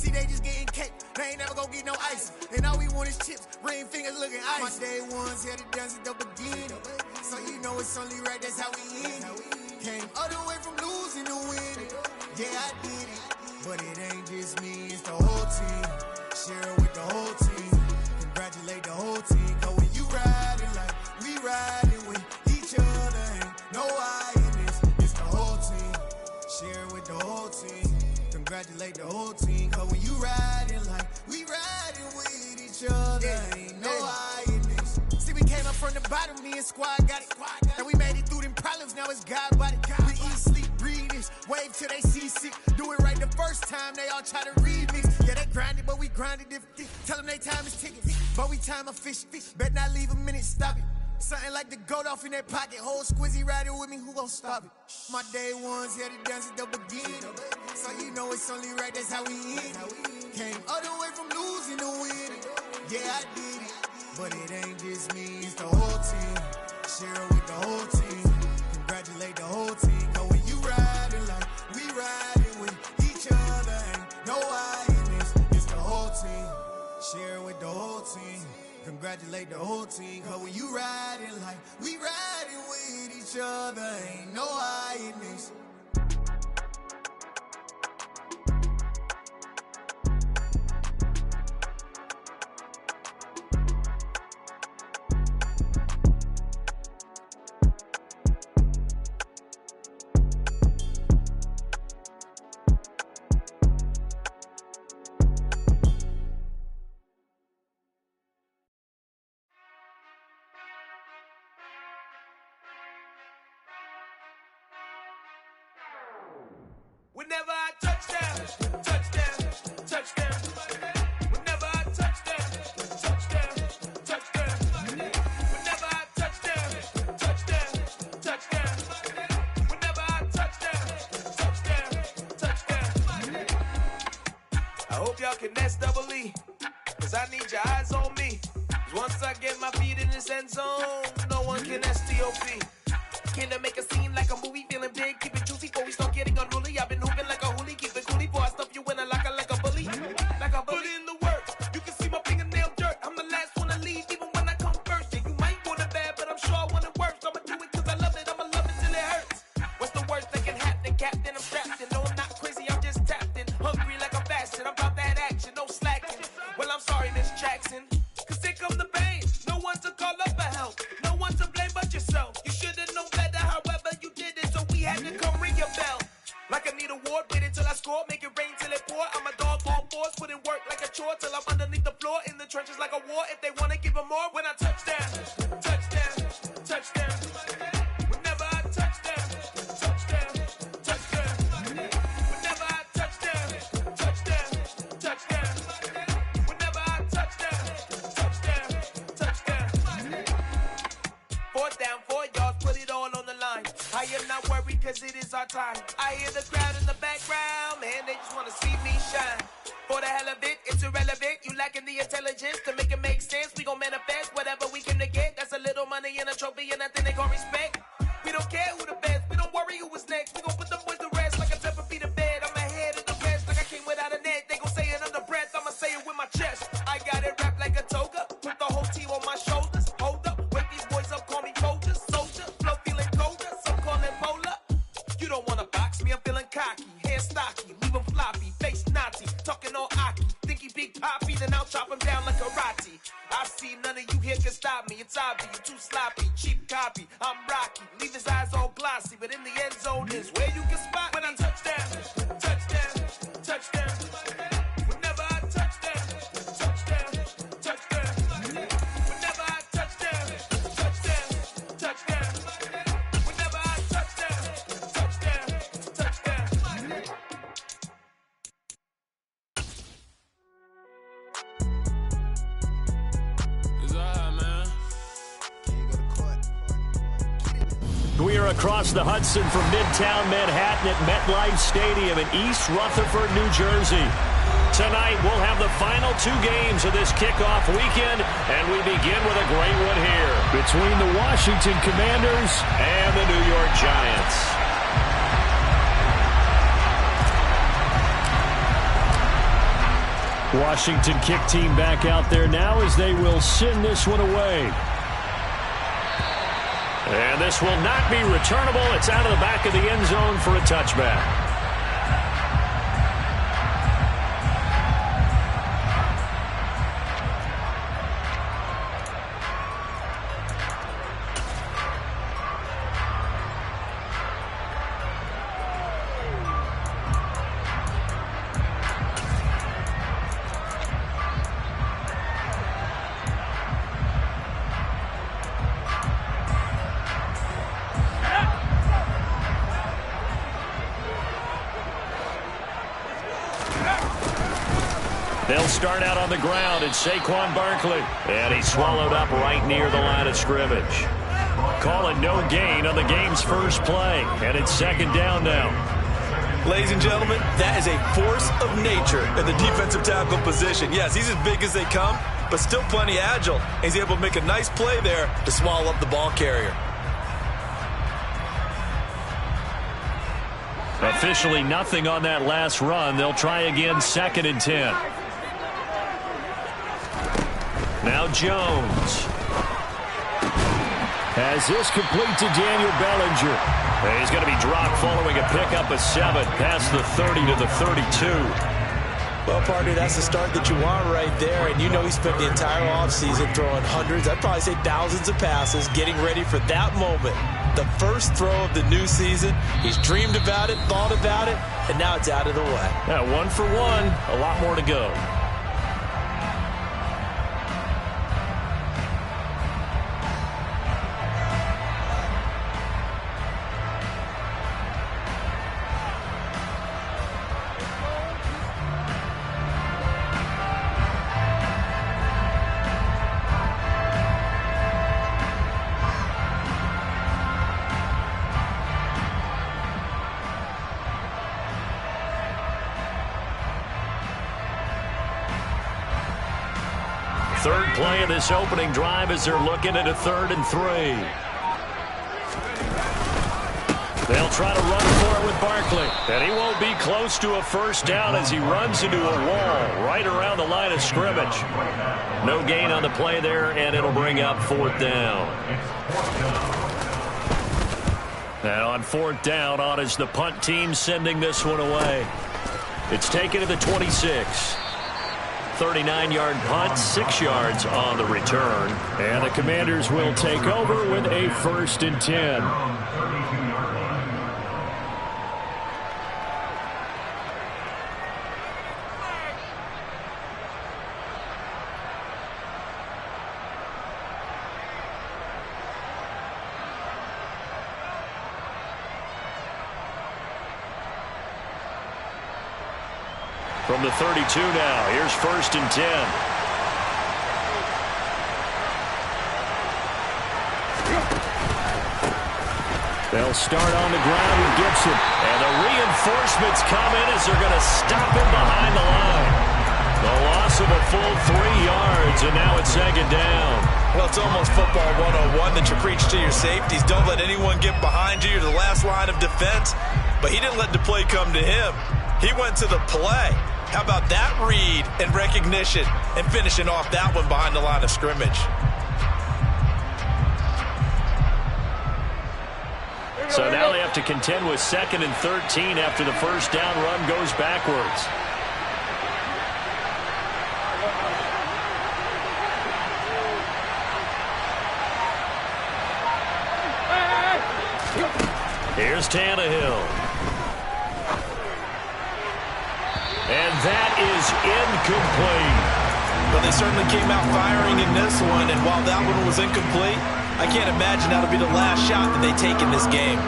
See, they just getting cake, they ain't never gonna get no ice. And all we want is chips, ring fingers looking ice. My day ones here to dance at the beginning. So you know it's only right, that's how we end it. Came all the way from losing to winning. Yeah, I did it, but it ain't just me, it's the whole team. Share it with the whole team. Congratulate the whole team. Cause when you riding like we riding with each other, ain't no I in this, it's the whole team. Share it with the whole team. Congratulate the whole team. Cause when you riding like we riding with each other, ain't no I in this. See, we came up from the bottom, me and squad got it. And we made it through them problems, now it's God body. We eat, sleep, breathe this, wave till they see sick. Do it right the first time, they all try to remix. Yeah, they grinded, but we grinded different. Tell them they time is ticking, but we time a fish. Bet not leave a minute, stop it. Something like the goat off in that pocket. Whole squizzy riding with me, who gon' stop it? My day ones here to dance at the beginning. So you know it's only right, that's how we end it. Came all the way from losing to winning. Yeah, I did it, but it ain't just me, it's the whole team. Share it with the whole team. Congratulate the whole team. Cause when you riding like we riding with each other, ain't no I in this, it's the whole team. Share it with the whole team. Congratulate the whole team. Cause when you riding like we riding with each other, ain't no I in this. Whenever I touchdown, touchdown, touchdown. Whenever I touchdown, touchdown, touchdown. Whenever I touchdown, touchdown, touchdown. Whenever I touchdown, touchdown, touchdown. I hope y'all can nest double E, cause I need your eyes on me. Cause once I get my feet in this end zone, no one can STOP. Came to make a scene like a movie, feeling big, keep it juicy before we start getting unruly. I've been hooping like a hoolie, keep it coolie before I stuff you in a locker like a bully. Like a bully. Put in the work, you can see my fingernail dirt. I'm the last one to leave, even when I come first. Yeah, you might want it bad, but I'm sure I want it worse. I'ma do it cause I love it, I'ma love it till it hurts. What's the worst that can happen, Captain? I'm strapped in, no I'm not crazy, I'm just tapped in. Hungry like I'm fasting, I'm about that action, no slacking. Well, I'm sorry, Miss Jackson, cause here come the pain. No one to call up for help, no one to blame but yourself. You should've known better, however you did it, so we had to come ring your bell. Like I need a ward, wait until I score, make it rain till it pour. I'm a dog on force, put in work like a chore till I'm underneath the floor, in the trenches like a war. If they wanna give them more, when I touchdown, touchdown, touchdown. Whenever I touchdown, touchdown, touchdown. Whenever I touchdown, touchdown, touchdown. Whenever I touchdown, touchdown, touchdown. Fourth down, 4 yards, put it all on the line. I am not worried cause it is our time. I hear the crowd in the background, man, they just wanna see me shine. For the hell of it, it's irrelevant. You lacking the intelligence to make it make sense. We gon' manifest whatever we can to get. That's a little money and a trophy and nothing they gon' respect. We don't care who the best, we don't worry who was next. We gon' put the boys to rest like a temper feet of bed. I'm ahead of the rest like I came without a net. They gon' say it under breath, I'ma say it with my chest. I got it wrapped like a toga, put the whole team on my shoulders. Hold up, wake these boys up, call me soldier, soldier. Flow feeling colder, some call it polar. You don't wanna box me, I'm feeling cocky. Hair stocky, leave him floppy, face naughty. Talking all aki, think he big poppy, then I'll chop him down like karate. I see none of you here can stop me. It's obvious, you too sloppy, cheap copy. I'm Rocky, leave his eyes all glossy, but in the end zone is where you can spot when I touchdown, touchdown, touchdown. Whenever I touchdown, touchdown, touchdown. Whenever I touchdown, touchdown, touchdown. Whenever I touchdown, touchdown, touchdown. We are across the Hudson from Midtown Manhattan at MetLife Stadium in East Rutherford, New Jersey. Tonight, we'll have the final 2 games of this kickoff weekend, and we begin with a great one here between the Washington Commanders and the New York Giants. Washington kick team back out there now as they will send this one away. And this will not be returnable. It's out of the back of the end zone for a touchback. They'll start out on the ground. It's Saquon Barkley. And he's swallowed up right near the line of scrimmage. Call it no gain on the game's first play. And it's second down now. Ladies and gentlemen, that is a force of nature in the defensive tackle position. Yes, he's as big as they come, but still plenty agile. He's able to make a nice play there to swallow up the ball carrier. Officially nothing on that last run. They'll try again, second and 10. Now Jones has this complete to Daniel Bellinger. And he's going to be dropped following a pickup of 7 past the 30 to the 32. Well, partner, that's the start that you want right there. And you know he spent the entire offseason throwing hundreds, I'd probably say thousands of passes, getting ready for that moment. The first throw of the new season. He's dreamed about it, thought about it, and now it's out of the way. Yeah, 1 for 1. A lot more to go. Third play of this opening drive as they're looking at a 3rd and 3. They'll try to run for it with Barkley. And he won't be close to a first down as he runs into a wall right around the line of scrimmage. No gain on the play there, and it'll bring up 4th down. And on 4th down, on is the punt team sending this one away. It's taken to the 26. 39-yard punt, 6 yards on the return. And the Commanders will take over with a 1st and 10. From the 32 now, here's 1st and 10. They'll start on the ground with Gibson. And the reinforcements come in as they're going to stop him behind the line. The loss of a full 3 yards, and now it's 2nd down. Well, it's almost football 101 that you preach to your safeties. Don't let anyone get behind you. You're the last line of defense. But he didn't let the play come to him. He went to the play. How about that read and recognition and finishing off that one behind the line of scrimmage? So now they have to contend with 2nd and 13 after the first down run goes backwards. Here's Tannehill. And that is incomplete. But they certainly came out firing in this one, and while that one was incomplete, I can't imagine that'll be the last shot that they take in this game.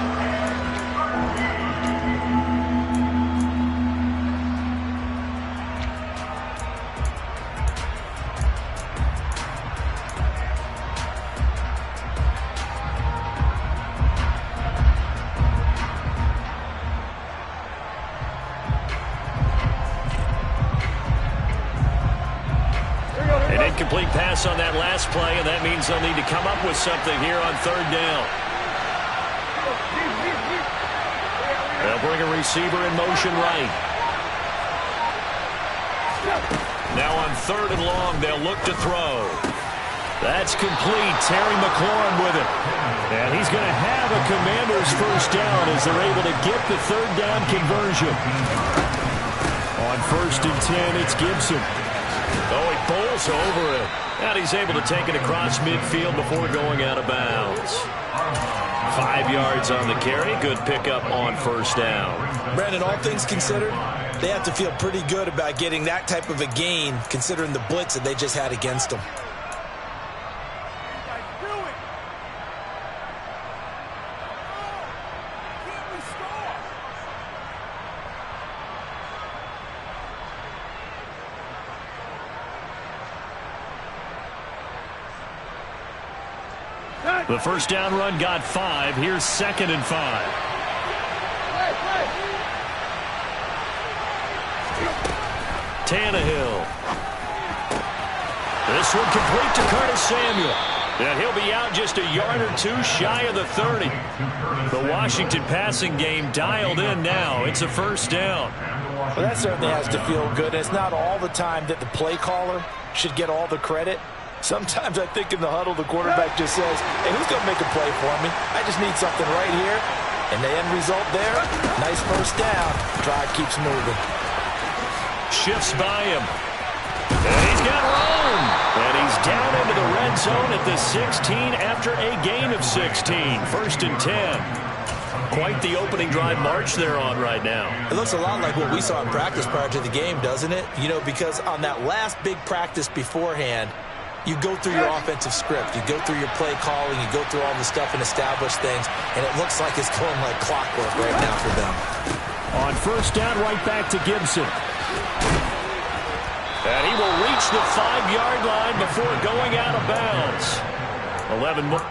Incomplete pass on that last play, and that means they'll need to come up with something here on 3rd down. They'll bring a receiver in motion right. Now on 3rd and long, they'll look to throw. That's complete. Terry McLaurin with it. And he's going to have a Commanders first down as they're able to get the 3rd down conversion. On 1st and 10, it's Gibson. Oh, he bowls over it. And he's able to take it across midfield before going out of bounds. 5 yards on the carry. Good pickup on 1st down. Brandon, all things considered, they have to feel pretty good about getting that type of a gain considering the blitz that they just had against them. The first down run got 5. Here's 2nd and 5. Tannehill. This one complete to Curtis Samuel. And he'll be out just a yard or 2 shy of the 30. The Washington passing game dialed in now. It's a first down. Well, that certainly has to feel good. It's not all the time that the play caller should get all the credit. Sometimes I think in the huddle, the quarterback just says, hey, who's going to make a play for me? I just need something right here. And the end result there, nice first down. Drive keeps moving. Shifts by him. And he's got room. And he's down into the red zone at the 16 after a gain of 16. 1st and 10. Quite the opening drive march they're on right now. It looks a lot like what we saw in practice prior to the game, doesn't it? You know, because on that last big practice beforehand, you go through your offensive script. You go through your play calling. You go through all the stuff and establish things. And it looks like it's going like clockwork right now for them. On 1st down, right back to Gibson. And he will reach the 5-yard line before going out of bounds. 11 more.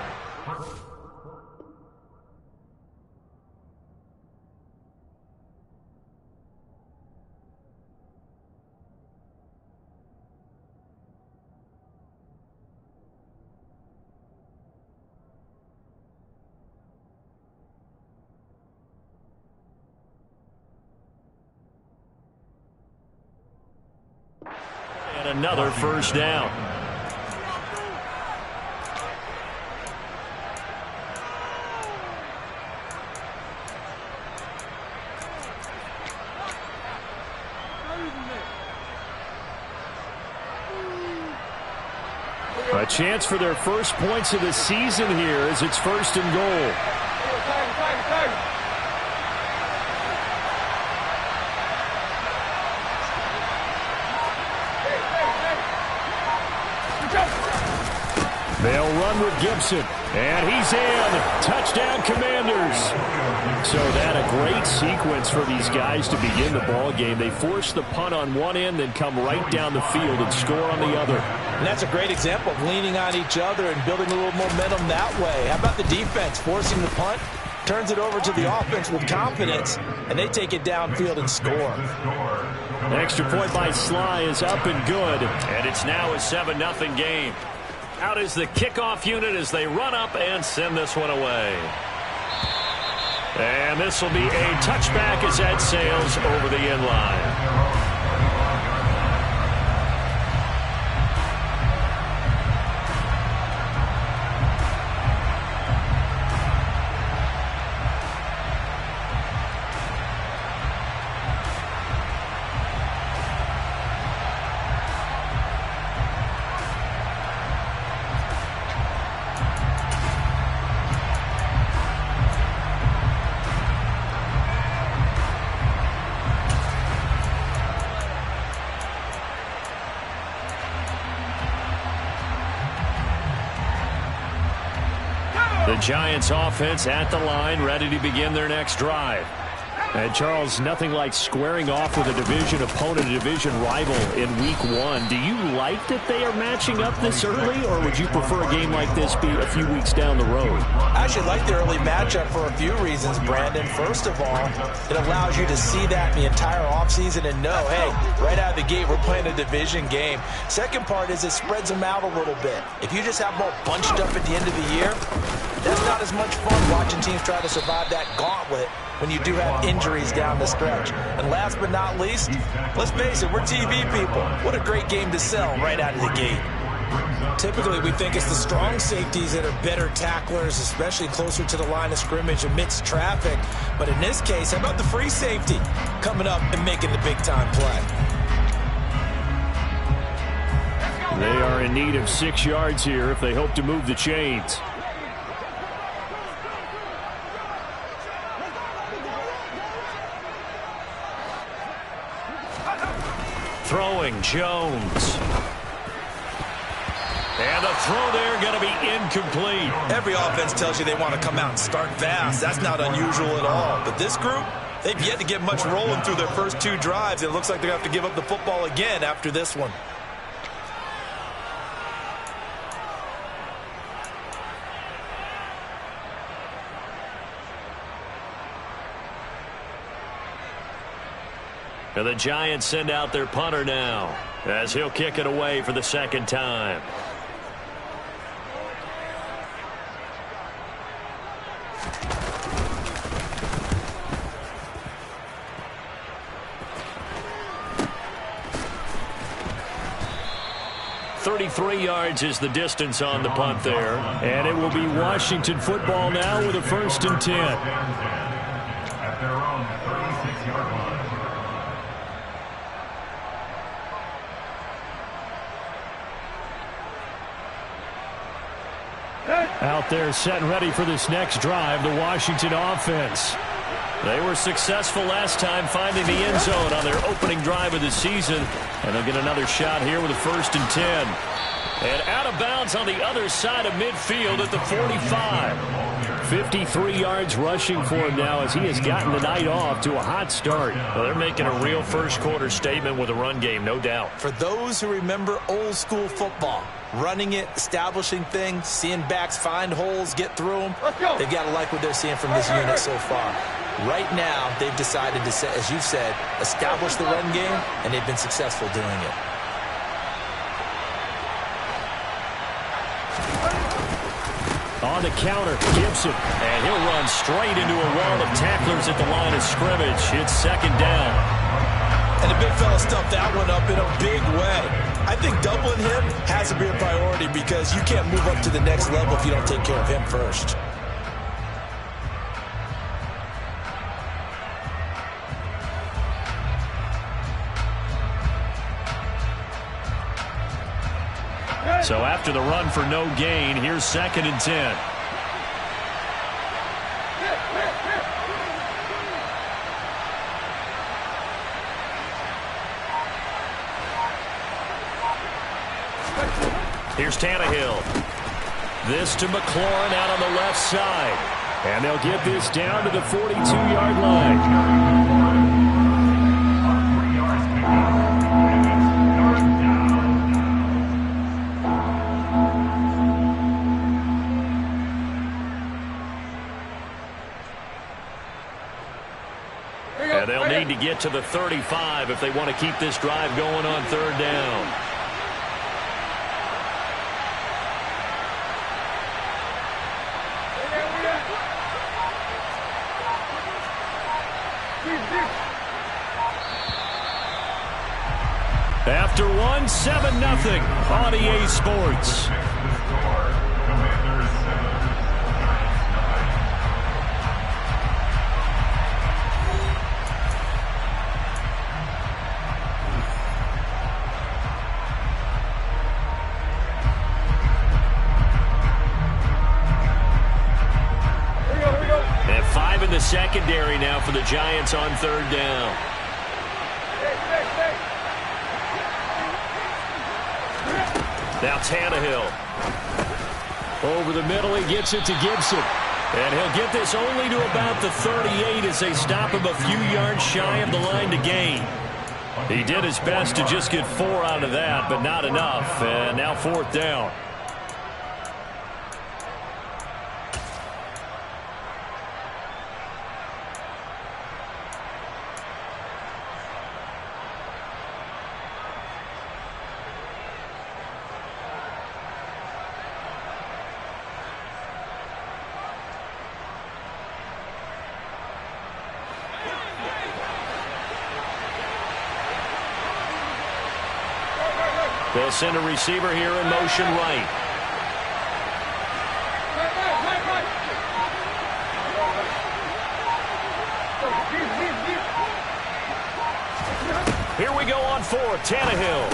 And another first down. A chance for their first points of the season here as it's 1st and goal. They'll run with Gibson, and he's in. Touchdown, Commanders. So that a great sequence for these guys to begin the ball game. They force the punt on one end, then come right down the field and score on the other. And that's a great example of leaning on each other and building a little momentum that way. How about the defense forcing the punt? Turns it over to the offense with confidence, and they take it downfield and score. An extra point by Sly is up and good, and it's now a 7-0 game. Out is the kickoff unit as they run up and send this one away. And this will be a touchback as that sails over the end line. The Giants offense at the line, ready to begin their next drive. And Charles, nothing like squaring off with a division opponent, a division rival in week 1. Do you like that they are matching up this early, or would you prefer a game like this be a few weeks down the road? I actually like the early matchup for a few reasons, Brandon. First of all, it allows you to see that the entire offseason and know, hey, right out of the gate, we're playing a division game. Second part is it spreads them out a little bit. If you just have them all bunched up at the end of the year, that's not as much fun watching teams try to survive that gauntlet when you do have injuries down the stretch. And last but not least, let's face it, we're TV people. What a great game to sell right out of the gate. Typically, we think it's the strong safeties that are better tacklers, especially closer to the line of scrimmage amidst traffic. But in this case, how about the free safety coming up and making the big-time play? They are in need of 6 yards here if they hope to move the chains. Throwing Jones. And the throw there going to be incomplete. Every offense tells you they want to come out and start fast. That's not unusual at all. But this group, they've yet to get much rolling through their first 2 drives. It looks like they're going to have to give up the football again after this one. And the Giants send out their punter now as he'll kick it away for the second time. .33 yards is the distance on the punt there. And it will be Washington football now with a 1st and 10. At their own 36-yard line. Out there set and ready for this next drive, the Washington offense. They were successful last time finding the end zone on their opening drive of the season. And they'll get another shot here with a 1st and 10. And out of bounds on the other side of midfield at the 45. 53 yards rushing for him now as he has gotten the night off to a hot start. Well, they're making a real first-quarter statement with a run game, no doubt. For those who remember old-school football, running it, establishing things, seeing backs find holes, get through them, they've got to like what they're seeing from this unit so far. Right now, they've decided to, as you've said, establish the run game, and they've been successful doing it. On the counter, Gibson, and he'll run straight into a wall of tacklers at the line of scrimmage. It's 2nd down. And the big fella stuffed that one up in a big way. I think doubling him has to be a priority because you can't move up to the next level if you don't take care of him first. So after the run for no gain, here's 2nd and 10. Here's Tannehill. This to McLaurin out on the left side. And they'll get this down to the 42-yard line. And they'll need to get to the 35 if they want to keep this drive going on 3rd down. After 1, 7-0 on EA Sports. And 5 in the secondary now for the Giants on 3rd down. Now Tannehill. Over the middle, he gets it to Gibson. And he'll get this only to about the 38 as they stop him a few yards shy of the line to gain. He did his best to just get 4 out of that, but not enough. And now 4th down. They'll send a receiver here in motion right. Here we go on fourth. Tannehill.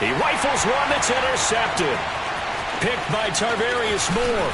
He rifles one that's intercepted. Picked by Tarvarius Moore.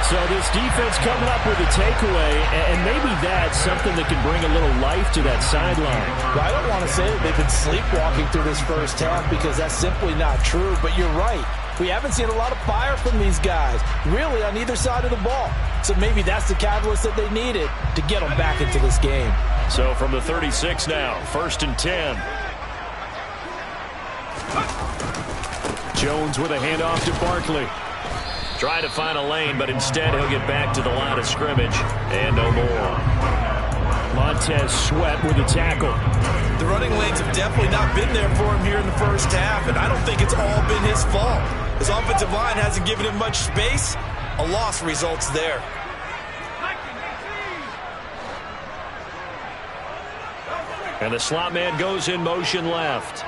So this defense coming up with a takeaway, and maybe that's something that can bring a little life to that sideline. Well, I don't want to say that they've been sleepwalking through this first half because that's simply not true, but you're right. We haven't seen a lot of fire from these guys, really, on either side of the ball. So maybe that's the catalyst that they needed to get them back into this game. So from the 36 now, 1st and 10. Jones with a handoff to Barkley. Trying to find a lane, but instead he'll get back to the line of scrimmage. And no more. Montez Sweat with a tackle. The running lanes have definitely not been there for him here in the first half, and I don't think it's all been his fault. His offensive line hasn't given him much space. A loss results there. And the slot man goes in motion left.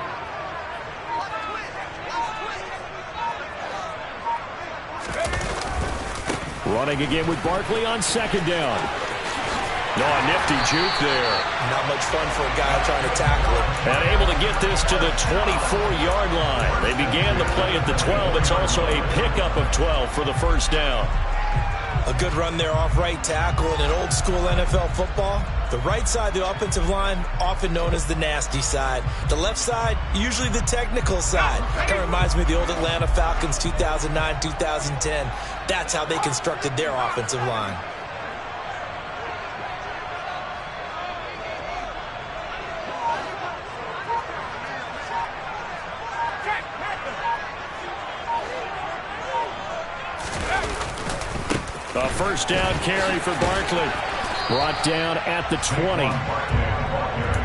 Running again with Barkley on 2nd down. No, a nifty juke there. Not much fun for a guy trying to tackle it. And able to get this to the 24-yard line. They began the play at the 12. It's also a pickup of 12 for the 1st down. A good run there off right tackle. In an old-school NFL football, the right side, the offensive line, often known as the nasty side. The left side, usually the technical side. Kind of reminds me of the old Atlanta Falcons 2009, 2010. That's how they constructed their offensive line. A 1st down carry for Barkley. Brought down at the 20.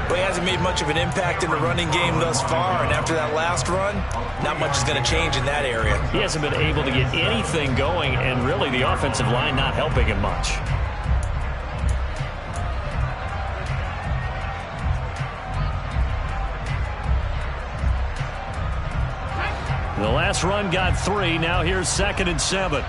Well, he hasn't made much of an impact in the running game thus far, and after that last run, not much is going to change in that area. He hasn't been able to get anything going, and really the offensive line not helping him much. The last run got 3. Now here's 2nd and 7.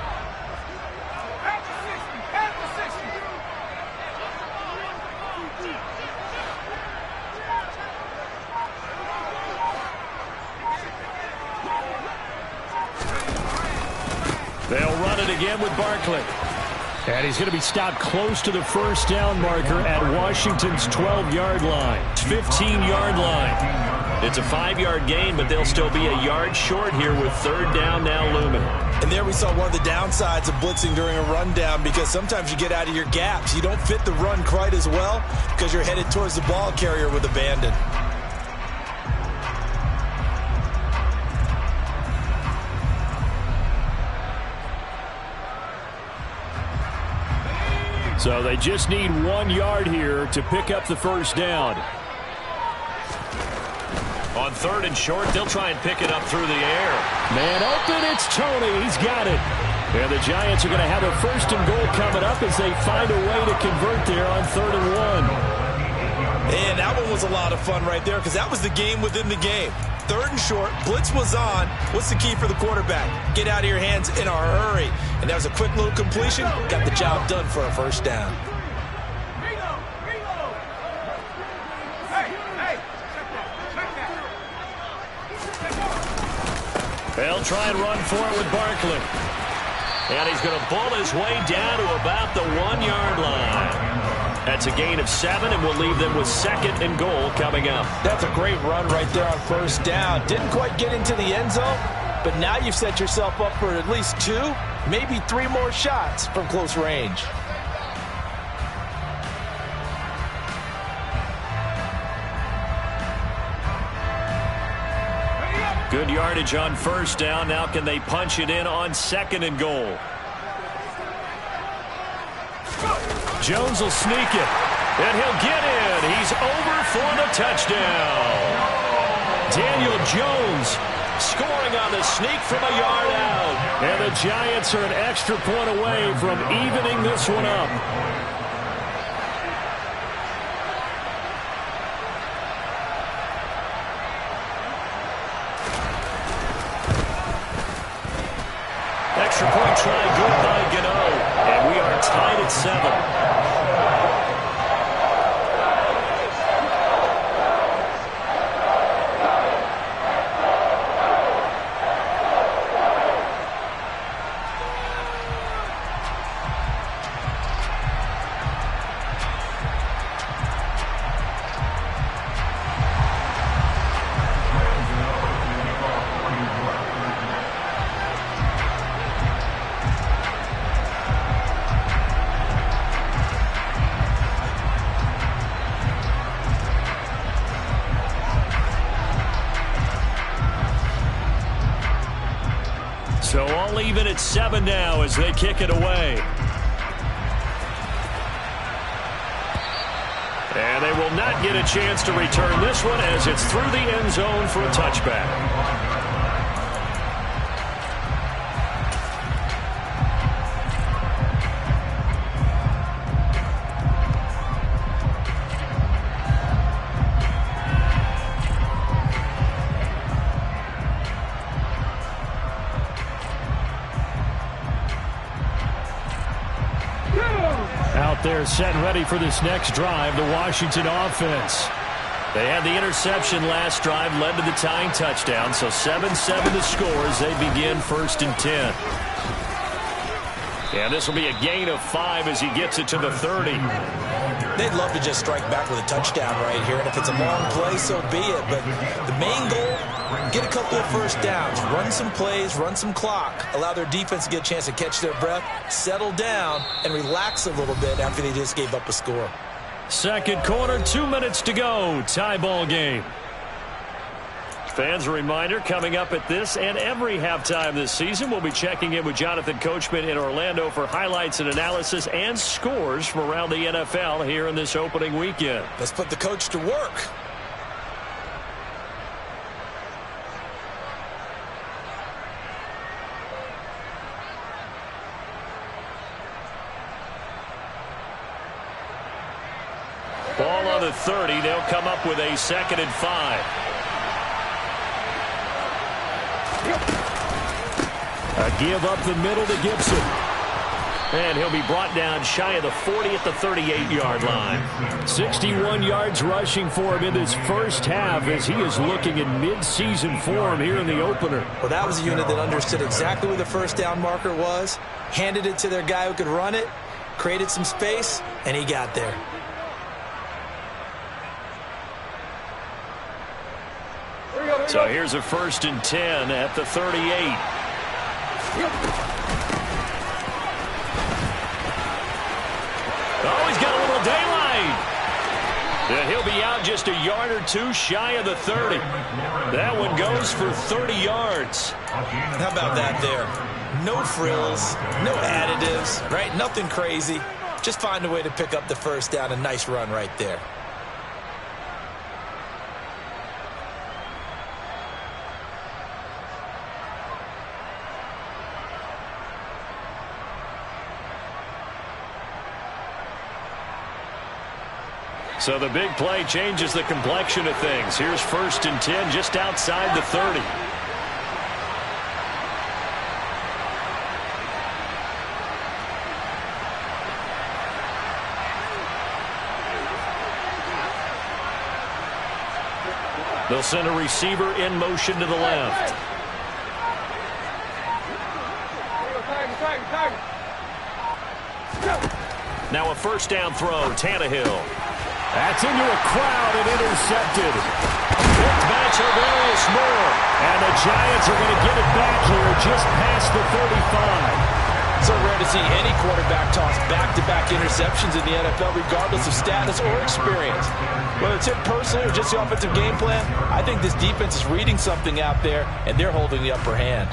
They'll run it again with Barkley. And he's going to be stopped close to the 1st down marker at Washington's 12-yard line. 15-yard line. It's a 5-yard gain, but they'll still be a yard short here with 3rd down now looming. And there we saw one of the downsides of blitzing during a rundown, because sometimes you get out of your gaps. You don't fit the run quite as well because you're headed towards the ball carrier with abandon. So they just need 1 yard here to pick up the 1st down. On 3rd and short, they'll try and pick it up through the air. Man open, it's Tony. He's got it. And the Giants are going to have a 1st and goal coming up as they find a way to convert there on 3rd and 1. And that one was a lot of fun right there, because that was the game within the game. 3rd and short, blitz was on. What's the key for the quarterback? Get out of your hands in a hurry. And that was a quick little completion. Got the job done for a 1st down. They'll try and run for it with Barkley. And he's going to bull his way down to about the 1-yard line. That's a gain of 7, and we'll leave them with 2nd and goal coming up. That's a great run right there on 1st down. Didn't quite get into the end zone, but now you've set yourself up for at least 2, maybe 3 more shots from close range. Good yardage on 1st down. Now can they punch it in on 2nd and goal? Jones will sneak it, and he'll get in. He's over for the touchdown. Daniel Jones scoring on the sneak from a yard out. And the Giants are an extra point away from evening this one up. and 7. So all even at 7 now as they kick it away. And they will not get a chance to return this one as it's through the end zone for a touchback. They're set and ready for this next drive, the Washington offense. They had the interception last drive, led to the tying touchdown, so 7-7 the score as they begin 1st and 10. And this will be a gain of 5 as he gets it to the 30. They'd love to just strike back with a touchdown right here, and if it's a long play, so be it. But the main goal, get a couple of first downs, run some plays, run some clock, allow their defense to get a chance to catch their breath, settle down, and relax a little bit after they just gave up a score. Second quarter, 2 minutes to go. Tie ball game. Fans, a reminder, coming up at this and every halftime this season, we'll be checking in with Jonathan Coachman in Orlando for highlights and analysis and scores from around the NFL here in this opening weekend. Let's put the coach to work. Ball on the 30. They'll come up with a 2nd and 5. A give up the middle to Gibson. And he'll be brought down shy of the 40 at the 38-yard line. 61 yards rushing for him in this first half as he is looking in mid-season form here in the opener. Well, that was a unit that understood exactly where the first down marker was, handed it to their guy who could run it, created some space, and he got there. So here's a 1st and 10 at the 38. Oh, he's got a little daylight. And he'll be out just a yard or two shy of the 30. That one goes for 30 yards. How about that there? No frills, no additives, right? Nothing crazy. Just find a way to pick up the first down. A nice run right there. So the big play changes the complexion of things. Here's 1st and 10 just outside the 30. They'll send a receiver in motion to the left. Now a 1st down throw, Tannehill. That's into a crowd and intercepted. Picked by Tarvarius Moore. And the Giants are going to get it back here just past the 35. So rare to see any quarterback toss back-to-back interceptions in the NFL, regardless of status or experience. Whether it's him personally or just the offensive game plan, I think this defense is reading something out there, and they're holding the upper hand.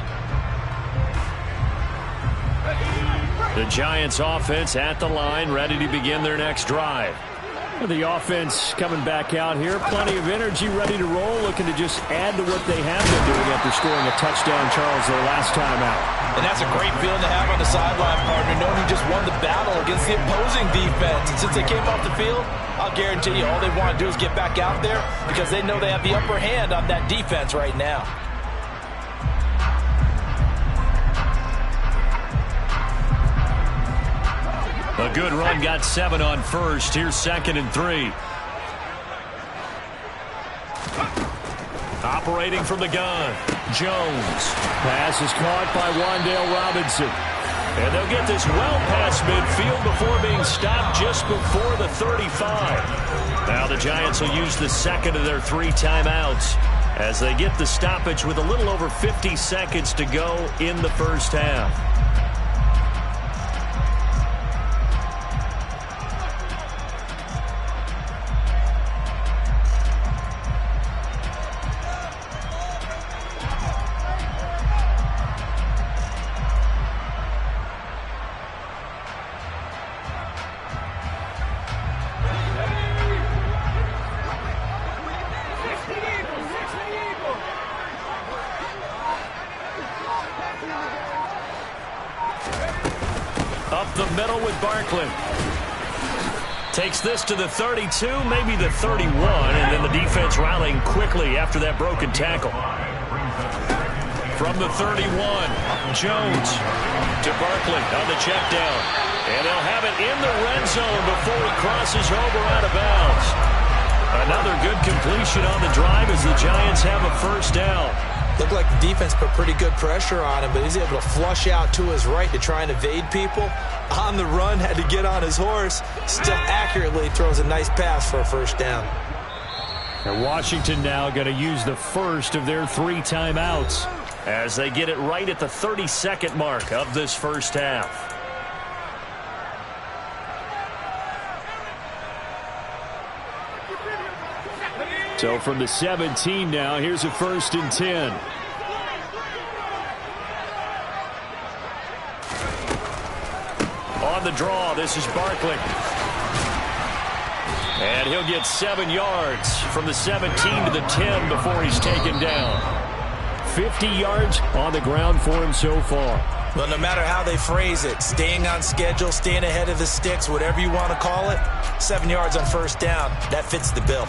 The Giants offense at the line, ready to begin their next drive. The offense coming back out here, plenty of energy, ready to roll, looking to just add to what they have been doing after scoring a touchdown, Charles, their last time out. And that's a great feeling to have on the sideline, partner, knowing you just won the battle against the opposing defense. And since they came off the field, I'll guarantee you all they want to do is get back out there because they know they have the upper hand on that defense right now. A good run, got 7 on first. Here's 2nd and 3. Operating from the gun, Jones. Pass is caught by Wan'Dale Robinson. And they'll get this well past midfield before being stopped just before the 35. Now the Giants will use the second of their 3 timeouts as they get the stoppage with a little over 50 seconds to go in the first half. Up the middle with Barkley. Takes this to the 32, maybe the 31, and then the defense rallying quickly after that broken tackle. From the 31, Jones to Barkley on the check down. And they'll have it in the red zone before he crosses over out of bounds. Another good completion on the drive as the Giants have a first down. Looked like the defense put pretty good pressure on him, but he's able to flush out to his right to try and evade people. On the run, had to get on his horse. Still accurately throws a nice pass for a first down. And Washington now going to use the first of their 3 timeouts as they get it right at the 32nd mark of this first half. So from the 17 now, here's a 1st and 10. On the draw, this is Barkley. And he'll get 7 yards from the 17 to the 10 before he's taken down. 50 yards on the ground for him so far. Well, no matter how they phrase it, staying on schedule, staying ahead of the sticks, whatever you want to call it, 7 yards on first down, that fits the bill.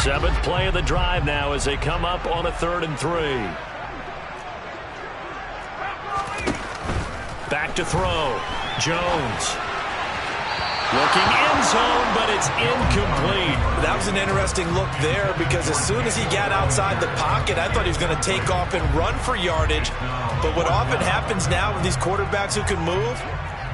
Seventh play of the drive now as they come up on a 3rd and 3. Back to throw. Jones. Looking end zone, but it's incomplete. That was an interesting look there because as soon as he got outside the pocket, I thought he was going to take off and run for yardage. But what often happens now with these quarterbacks who can move,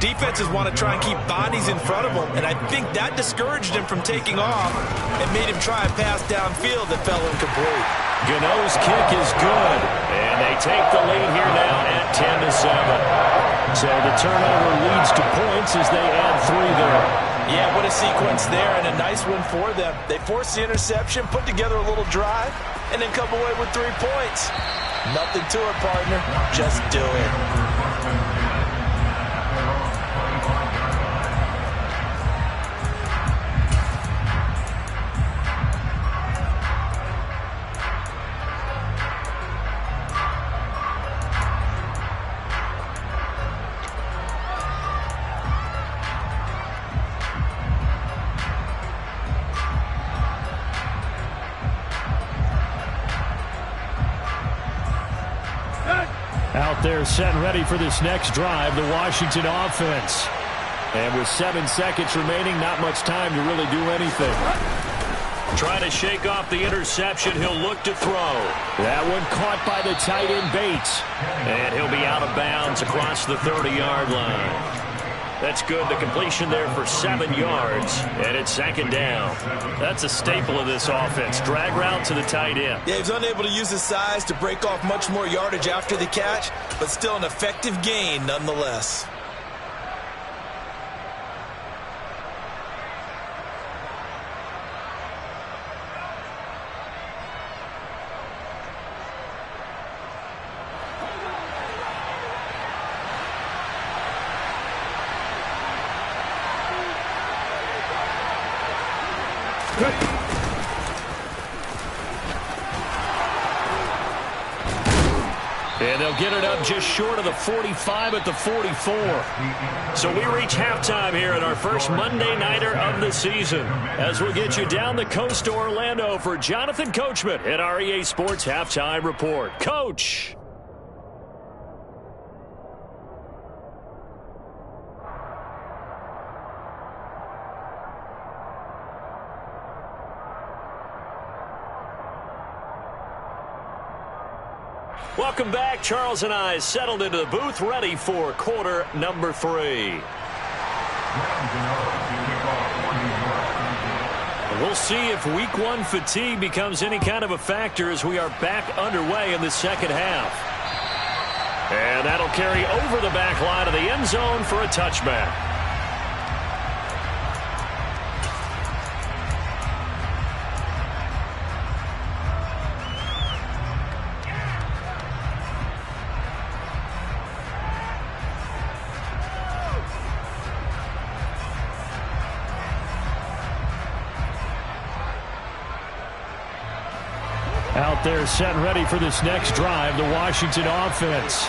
defenses want to try and keep bodies in front of him, and I think that discouraged him from taking off and made him try a pass downfield that fell incomplete. Gano's kick is good, and they take the lead here now at 10-7. So the turnover leads to points as they add 3 there. Yeah, what a sequence there, and a nice one for them. They forced the interception, put together a little drive, and then come away with 3 points. Nothing to it, partner. Just do it. Out there set and ready for this next drive, the Washington offense. And with 7 seconds remaining, not much time to really do anything. Trying to shake off the interception, he'll look to throw. That one caught by the tight end Bates. And he'll be out of bounds across the 30-yard line. That's good. The completion there for 7 yards, and it's 2nd down. That's a staple of this offense. Drag route to the tight end. Yeah, he was unable to use his size to break off much more yardage after the catch, but still an effective gain nonetheless. And they'll get it up just short of the 45 at the 44. So we reach halftime here in our first Monday Nighter of the season, as we'll get you down the coast to Orlando for Jonathan Coachman at our EA Sports Halftime Report. Coach. Welcome back. Charles and I settled into the booth, ready for quarter number 3. We'll see if week 1 fatigue becomes any kind of a factor as we are back underway in the second half. And that'll carry over the back line of the end zone for a touchback. Out there set and ready for this next drive, the Washington offense.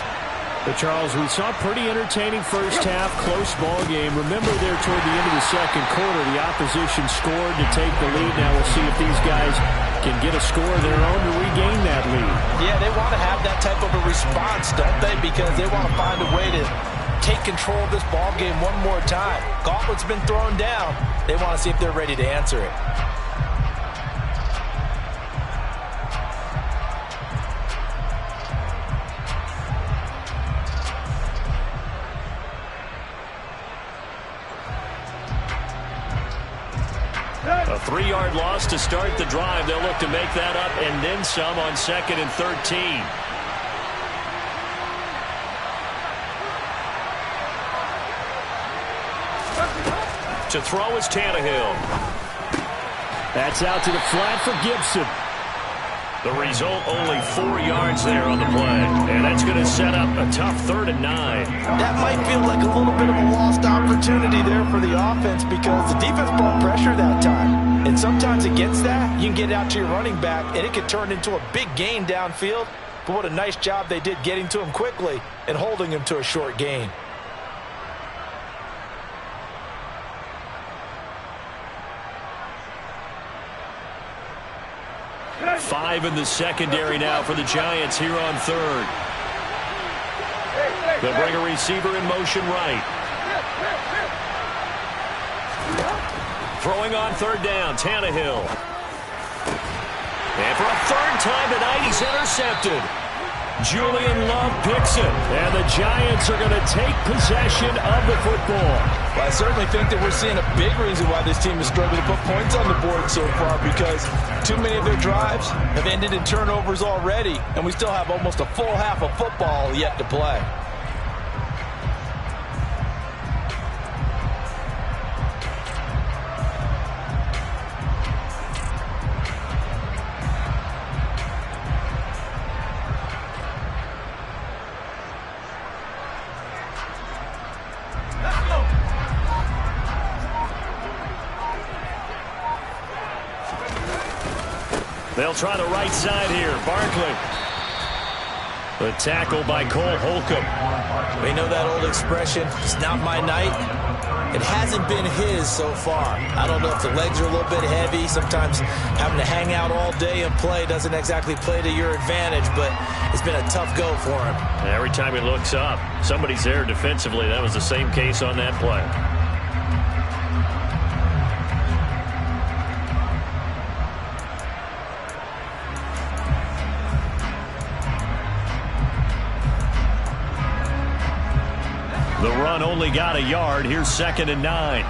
But Charles, we saw a pretty entertaining first half, close ball game. Remember there toward the end of the second quarter, the opposition scored to take the lead. Now we'll see if these guys can get a score of their own to regain that lead. Yeah, they want to have that type of a response, don't they? Because they want to find a way to take control of this ball game one more time. Gauntlet's been thrown down. They want to see if they're ready to answer it. A 3-yard loss to start the drive. They'll look to make that up and then some on 2nd and 13. To throw is Tannehill. That's out to the flat for Gibson. The result, only 4 yards there on the play. And that's going to set up a tough 3rd and 9. That might feel like a little bit of a lost opportunity there for the offense because the defense brought pressure that time. And sometimes against that, you can get out to your running back, and it can turn into a big gain downfield. But what a nice job they did getting to him quickly and holding him to a short gain. Five in the secondary now for the Giants here on 3rd. They'll bring a receiver in motion right. Throwing on 3rd down, Tannehill. And for a 3rd time tonight, he's intercepted. Julian Love picks it, and the Giants are going to take possession of the football. Well, I certainly think that we're seeing a big reason why this team is struggling to put points on the board so far, because too many of their drives have ended in turnovers already, and we still have almost a full half of football yet to play. They'll try the right side here. Barkley. The tackle by Cole Holcomb. We know that old expression, it's not my night. It hasn't been his so far. I don't know if the legs are a little bit heavy. Sometimes having to hang out all day and play doesn't exactly play to your advantage, but it's been a tough go for him. Every time he looks up, somebody's there defensively. That was the same case on that play. The run only got a yard. Here's 2nd and 9.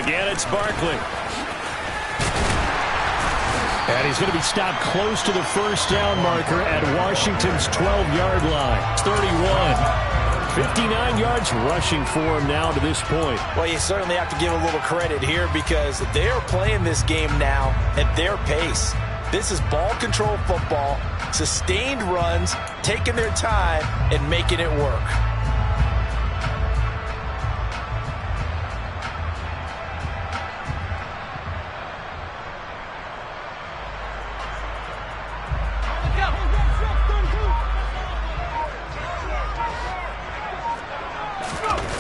Again, it's Barkley. And he's going to be stopped close to the first down marker at Washington's 12-yard line. It's 31. 59 yards rushing for him now to this point. Well, you certainly have to give a little credit here because they're playing this game now at their pace. This is ball control football, sustained runs, taking their time, and making it work.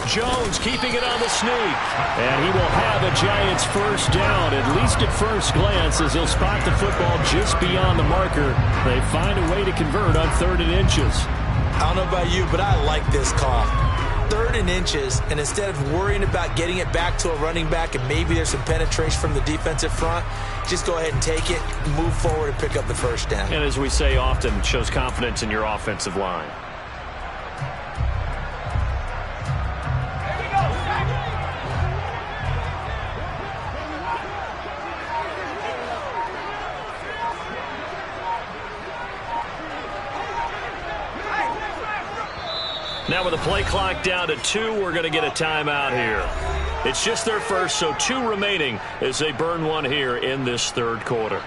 Jones keeping it on the sneak. And he will have a Giants first down, at least at first glance, as he'll spot the football just beyond the marker. They find a way to convert on 3rd and inches. I don't know about you, but I like this call. 3rd and inches, and instead of worrying about getting it back to a running back and maybe there's some penetration from the defensive front, just go ahead and take it, move forward, and pick up the first down. And as we say often, it shows confidence in your offensive line. Now with the play clock down to 2, we're going to get a timeout here. It's just their first, so 2 remaining as they burn one here in this 3rd quarter.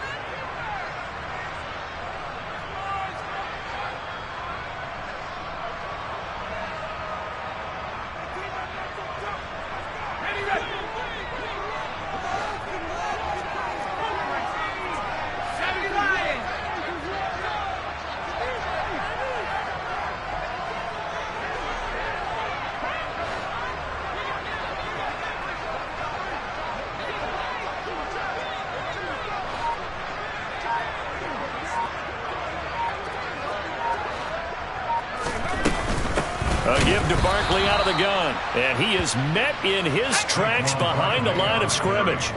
A give to Barkley out of the gun. And he is met in his tracks behind the line of scrimmage.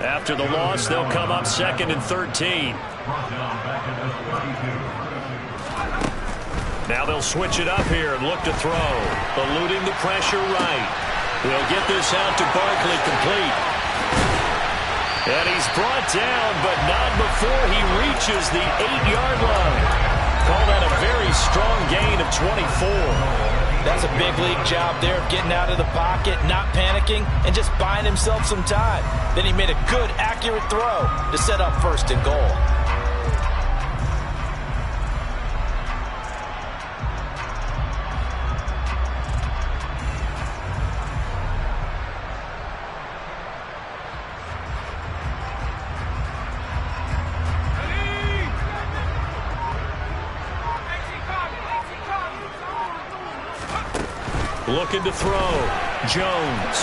After the loss, they'll come up 2nd and 13. Now they'll switch it up here and look to throw. Eluding the pressure right. They'll get this out to Barkley complete. And he's brought down, but not before he reaches the 8-yard line. Call that a very strong gain of 24. That's a big league job there of getting out of the pocket, not panicking, and just buying himself some time. Then he made a good, accurate throw to set up 1st and goal. Looking to throw. Jones.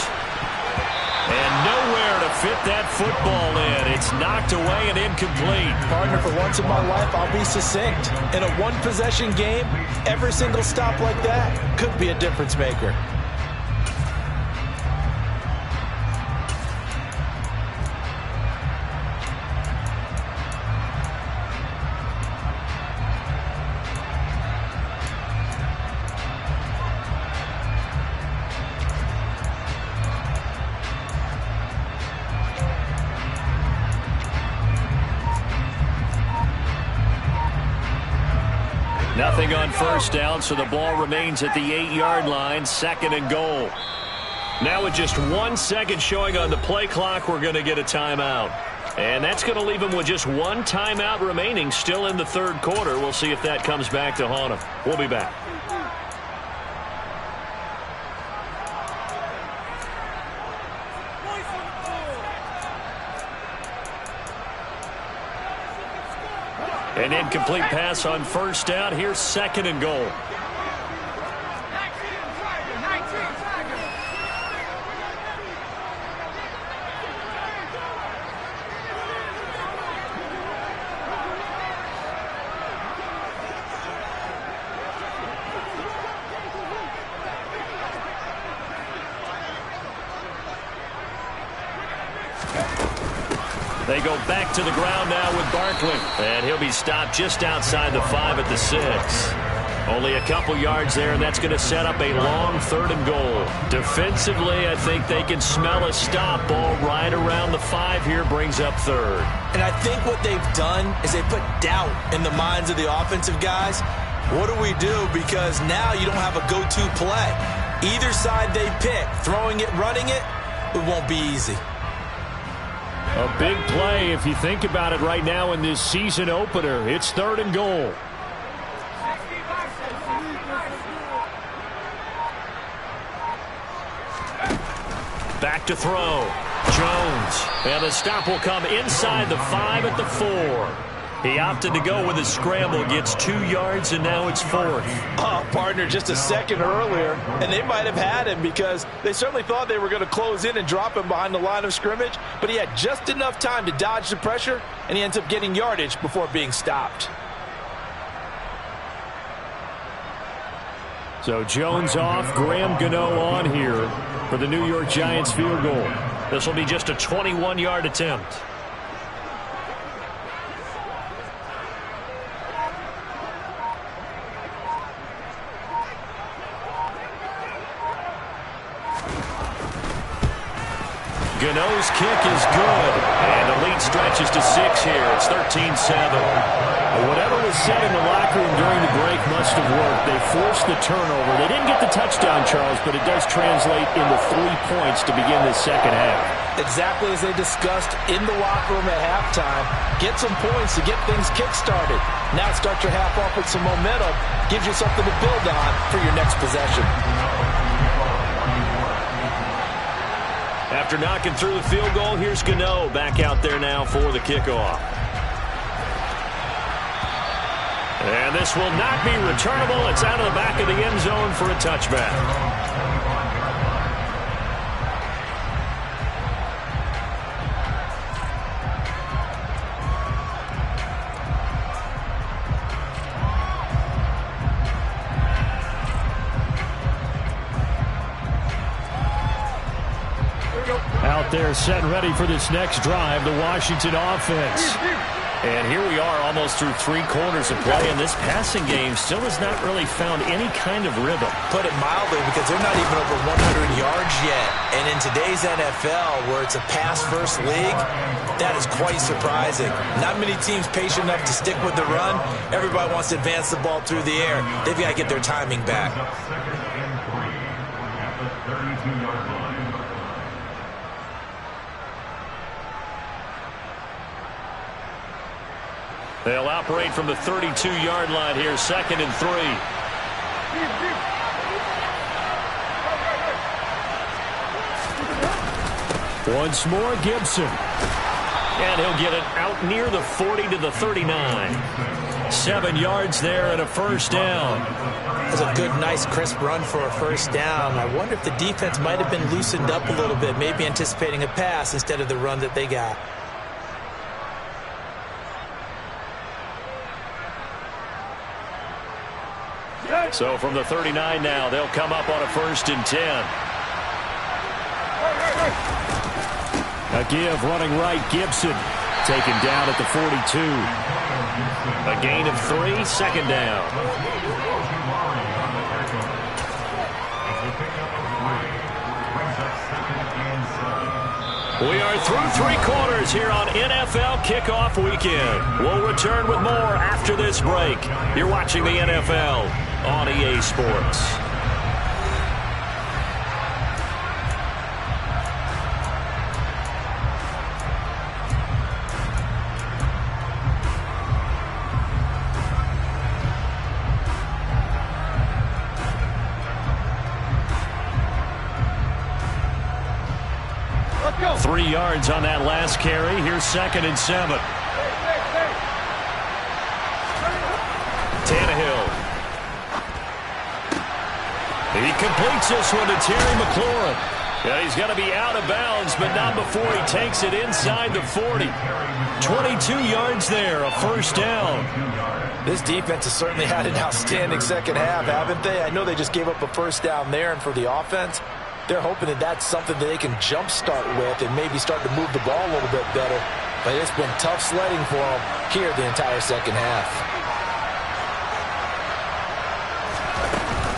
And nowhere to fit that football in. It's knocked away and incomplete. Partner, for once in my life, I'll be succinct. In a one-possession game, every single stop like that could be a difference maker. Nothing on first down, so the ball remains at the 8-yard line, 2nd and goal. Now with just 1 second showing on the play clock, we're going to get a timeout. And that's going to leave him with just 1 timeout remaining, still in the 3rd quarter. We'll see if that comes back to haunt him. We'll be back. An incomplete pass on first down. Here's 2nd and goal. They go back to the ground now with Barkley. And he'll be stopped just outside the 5 at the 6. Only a couple yards there, and that's going to set up a long 3rd and goal. Defensively, I think they can smell a stop. Ball right around the 5 here, brings up 3rd. And I think what they've done is they put doubt in the minds of the offensive guys. What do we do? Because now you don't have a go-to play. Either side they pick, throwing it, running it, it won't be easy. A big play if you think about it right now in this season opener. It's 3rd and goal. Back to throw. Jones. And the stop will come inside the 5 at the 4. He opted to go with a scramble, gets 2 yards, and now it's 4th. Oh, partner, just a second earlier, and they might have had him because they certainly thought they were going to close in and drop him behind the line of scrimmage, but he had just enough time to dodge the pressure, and he ends up getting yardage before being stopped. So Jones off, Graham Gano on here for the New York Giants field goal. This will be just a 21-yard attempt. Gano's kick is good, and the lead stretches to 6 here. It's 13-7. Whatever was said in the locker room during the break must have worked. They forced the turnover. They didn't get the touchdown, Charles, but it does translate into 3 points to begin this second half. Exactly as they discussed in the locker room at halftime. Get some points to get things kick-started. Now start your half off with some momentum. Gives you something to build on for your next possession. After knocking through the field goal, here's Gano back out there now for the kickoff. And this will not be returnable. It's out of the back of the end zone for a touchback. Out there set and ready for this next drive, the Washington offense. And here we are almost through 3 quarters of play, and this passing game still has not really found any kind of rhythm. Put it mildly, because they're not even over 100 yards yet. And in today's NFL, where it's a pass-first league, that is quite surprising. Not many teams patient enough to stick with the run. Everybody wants to advance the ball through the air. They've got to get their timing back. They'll operate from the 32-yard line here, 2nd and 3. Once more, Gibson. And he'll get it out near the 40 to the 39. 7 yards there and a first down. That's a good, nice, crisp run for a first down. I wonder if the defense might have been loosened up a little bit, maybe anticipating a pass instead of the run that they got. So from the 39 now, they'll come up on a 1st and 10. A give running right, Gibson. Taken down at the 42. A gain of 3, 2nd down. We are through 3 quarters here on NFL Kickoff Weekend. We'll return with more after this break. You're watching the NFL on EA Sports. Let's go. 3 yards on that last carry. Here's 2nd and 7. Tannehill. He completes this one to Terry McLaurin. Yeah, he's got to be out of bounds, but not before he takes it inside the 40. 22 yards there, a first down. This defense has certainly had an outstanding second half, haven't they? I know they just gave up a first down there, and for the offense, they're hoping that that's something that they can jumpstart with and maybe start to move the ball a little bit better. But it's been tough sledding for them here the entire second half.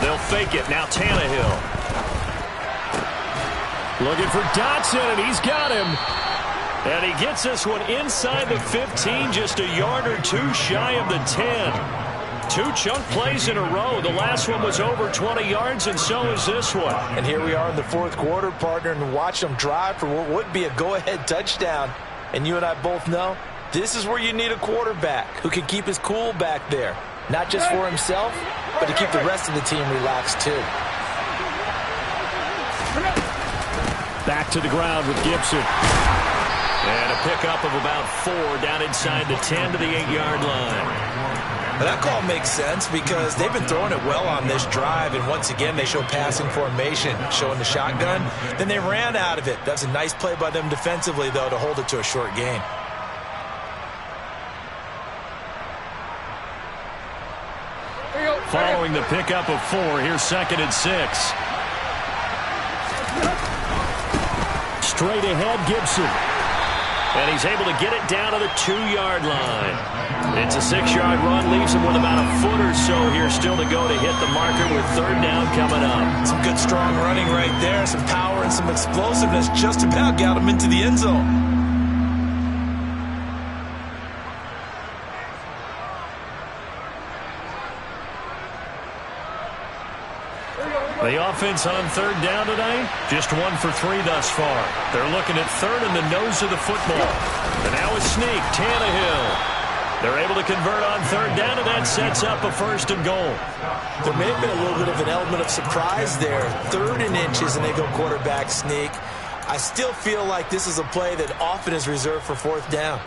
They'll fake it. Now Tannehill. Looking for Dotson, and he's got him. And he gets this one inside the 15, just a yard or 2 shy of the 10. 2 chunk plays in a row. The last one was over 20 yards, and so is this one. And here we are in the 4th quarter, partner, and watch them drive for what would be a go-ahead touchdown. And you and I both know this is where you need a quarterback who can keep his cool back there. Not just for himself, but to keep the rest of the team relaxed, too. Back to the ground with Gibson. And a pickup of about 4 down inside the 10 to the 8-yard line. Well, that call makes sense because they've been throwing it well on this drive, and once again they show passing formation, showing the shotgun. Then they ran out of it. That's a nice play by them defensively, though, to hold it to a short gain. Following the pickup of 4, here's 2nd and 6. Straight ahead, Gibson. And he's able to get it down to the 2-yard line. It's a 6-yard run, leaves him with about a foot or so here still to go to hit the marker with 3rd down coming up. Some good strong running right there, some power and some explosiveness, just about got him into the end zone. The offense on 3rd down tonight, just 1 for 3 thus far. They're looking at 3rd in the nose of the football. And now a sneak, Tannehill. They're able to convert on 3rd down, and that sets up a 1st and goal. There may have been a little bit of an element of surprise there. 3rd and inches, and they go quarterback sneak. I still feel like this is a play that often is reserved for 4th down.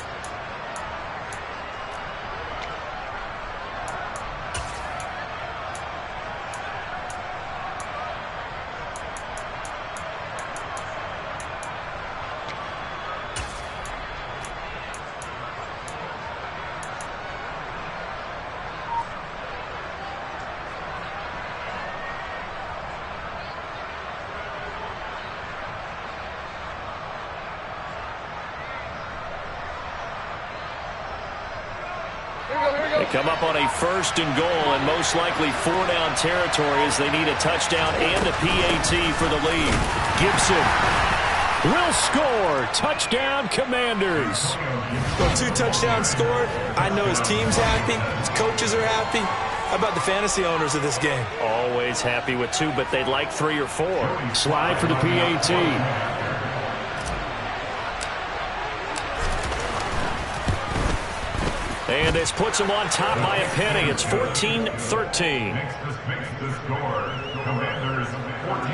They come up on a 1st and goal, and most likely 4-down territory as they need a touchdown and a PAT for the lead. Gibson will score. Touchdown, Commanders. Well, 2 touchdowns scored. I know his team's happy. His coaches are happy. How about the fantasy owners of this game? Always happy with 2, but they'd like 3 or 4. Slide for the PAT. And this puts them on top by a penny. It's 14-13. Makes the score. Commanders 14.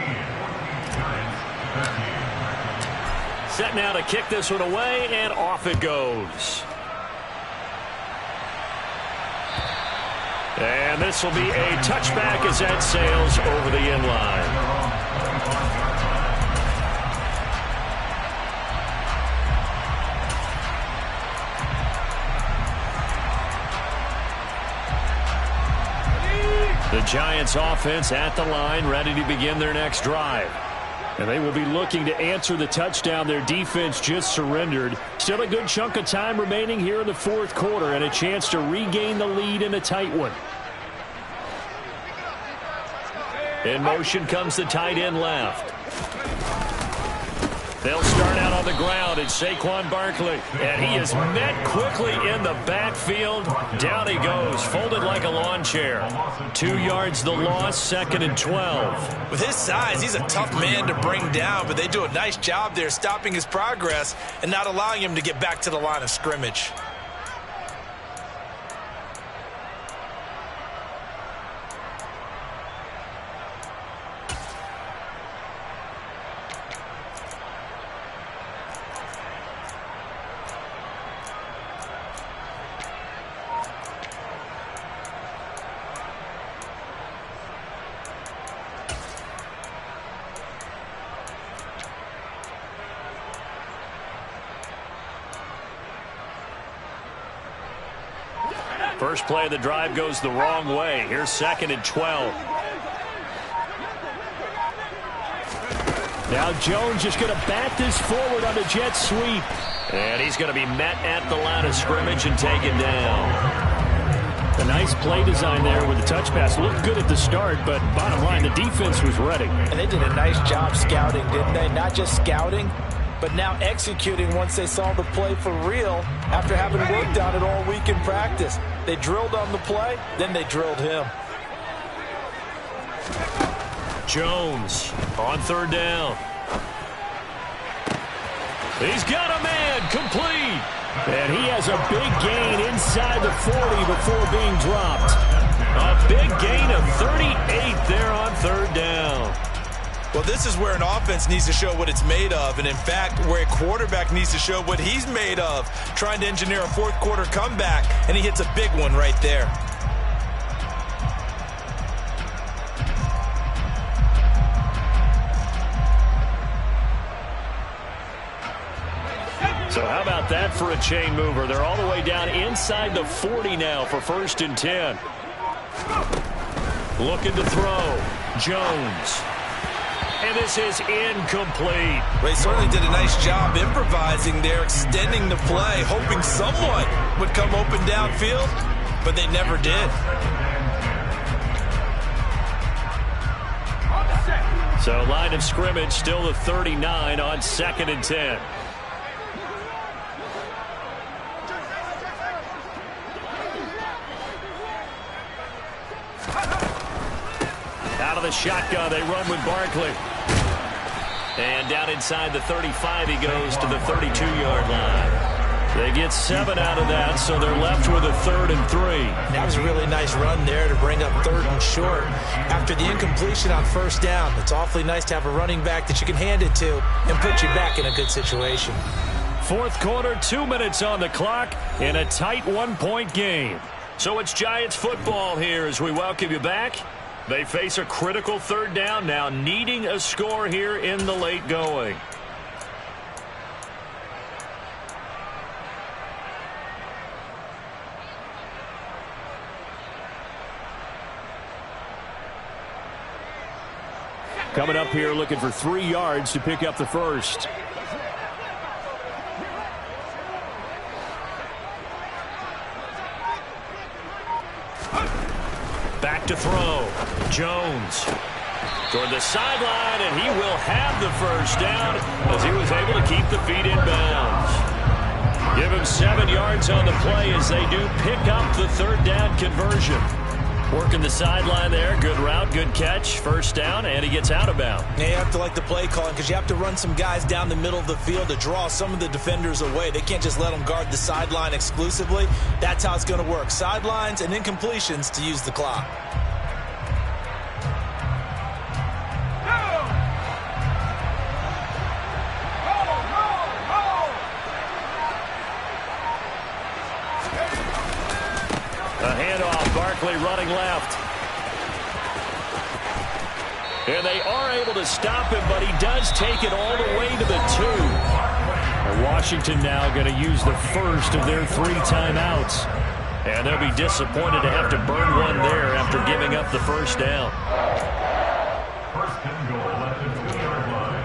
Giants 13. Set now to kick this one away, and off it goes. And this will be a touchback as that sails over the end line. The Giants offense at the line, ready to begin their next drive. And they will be looking to answer the touchdown their defense just surrendered. Still a good chunk of time remaining here in the 4th quarter and a chance to regain the lead in a tight one. In motion comes the tight end left. They'll start out on the ground. It's Saquon Barkley. And he is met quickly in the backfield. Down he goes, folded like a lawn chair. 2 yards the loss, 2nd and 12. With his size, he's a tough man to bring down, but they do a nice job there stopping his progress and not allowing him to get back to the line of scrimmage. First play of the drive goes the wrong way. Here's 2nd and 12. Now Jones just going to bat this forward on a jet sweep. And he's going to be met at the line of scrimmage and taken down. A nice play design there with the touch pass. Looked good at the start, but bottom line, the defense was ready. And they did a nice job scouting, didn't they? Not just scouting, but now executing once they saw the play for real after having worked on it all week in practice. They drilled on the play, then they drilled him. Jones on 3rd down. He's got a man, complete. And he has a big gain inside the 40 before being dropped. A big gain of 38 there on 3rd down. Well, this is where an offense needs to show what it's made of, and in fact, where a quarterback needs to show what he's made of, trying to engineer a fourth quarter comeback, and he hits a big one right there. So how about that for a chain mover? They're all the way down inside the 40 now for 1st and 10. Looking to throw. Jones. And this is incomplete. They certainly did a nice job improvising there, extending the play, hoping someone would come open downfield, but they never did. So line of scrimmage still the 39 on 2nd and 10. Out of the shotgun, they run with Barkley. And down inside the 35, he goes to the 32-yard line. They get 7 out of that, so they're left with a 3rd and 3. That was a really nice run there to bring up 3rd and short. After the incompletion on 1st down, it's awfully nice to have a running back that you can hand it to and put you back in a good situation. 4th quarter, 2 minutes on the clock in a tight 1-point game. So it's Giants football here as we welcome you back. They face a critical 3rd down now, needing a score here in the late going. Coming up here looking for 3 yards to pick up the first. Back to throw. Jones toward the sideline, and he will have the first down as he was able to keep the feet in bounds. Give him 7 yards on the play as they do pick up the 3rd down conversion. Working the sideline there. Good route, good catch. First down, and he gets out of bounds. Yeah, you have to like the play calling because you have to run some guys down the middle of the field to draw some of the defenders away. They can't just let them guard the sideline exclusively. That's how it's going to work. Sidelines and incompletions to use the clock. A handoff, Barkley running left. And they are able to stop him, but he does take it all the way to the 2. Well, Washington now going to use the first of their 3 timeouts. And they'll be disappointed to have to burn one there after giving up the first down. 1st and goal at the 2-yard line.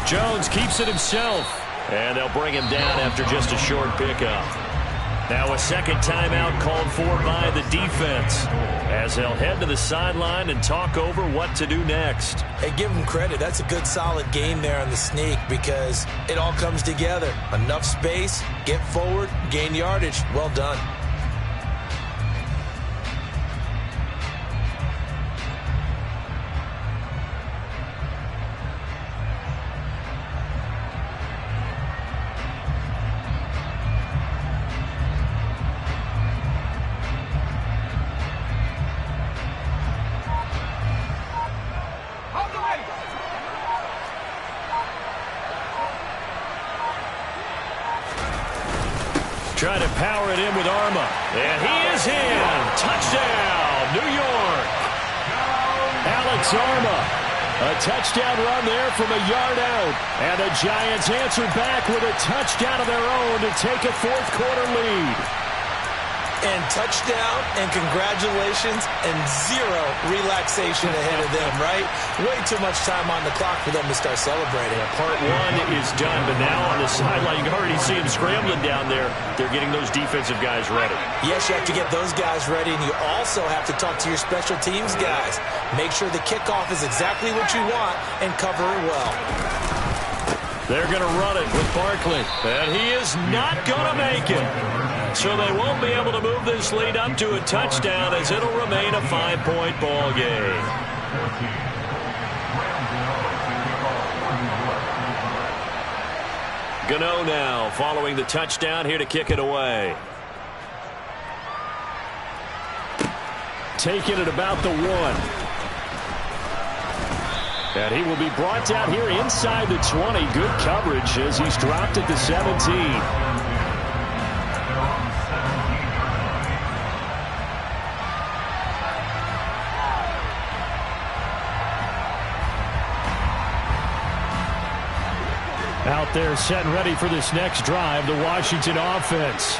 Jones keeps it himself, and they'll bring him down after just a short pickup. Now a second timeout called for by the defense as they'll head to the sideline and talk over what to do next. Hey, give them credit. That's a good, solid game there on the sneak because it all comes together. Enough space, get forward, gain yardage. Well done. Trying to power it in with Arma. And he is in. Touchdown, New York. Alex Arma. A touchdown run there from a yard out. And the Giants answered back with a touchdown of their own to take a 4th quarter lead. and touchdown and congratulations and zero relaxation ahead of them, right? Way too much time on the clock for them to start celebrating. Part one is done, but now on the sideline, you can already see them scrambling down there. They're getting those defensive guys ready. Yes, you have to get those guys ready, and you also have to talk to your special teams guys. Make sure the kickoff is exactly what you want and cover it well. They're going to run it with Barkley, and he is not going to make it. So they won't be able to move this lead up to a touchdown as it'll remain a 5-point ball game. Gano now following the touchdown here to kick it away. Taking it about the 1. And he will be brought down here inside the 20. Good coverage as he's dropped at the 17. Out there set and ready for this next drive, the Washington offense.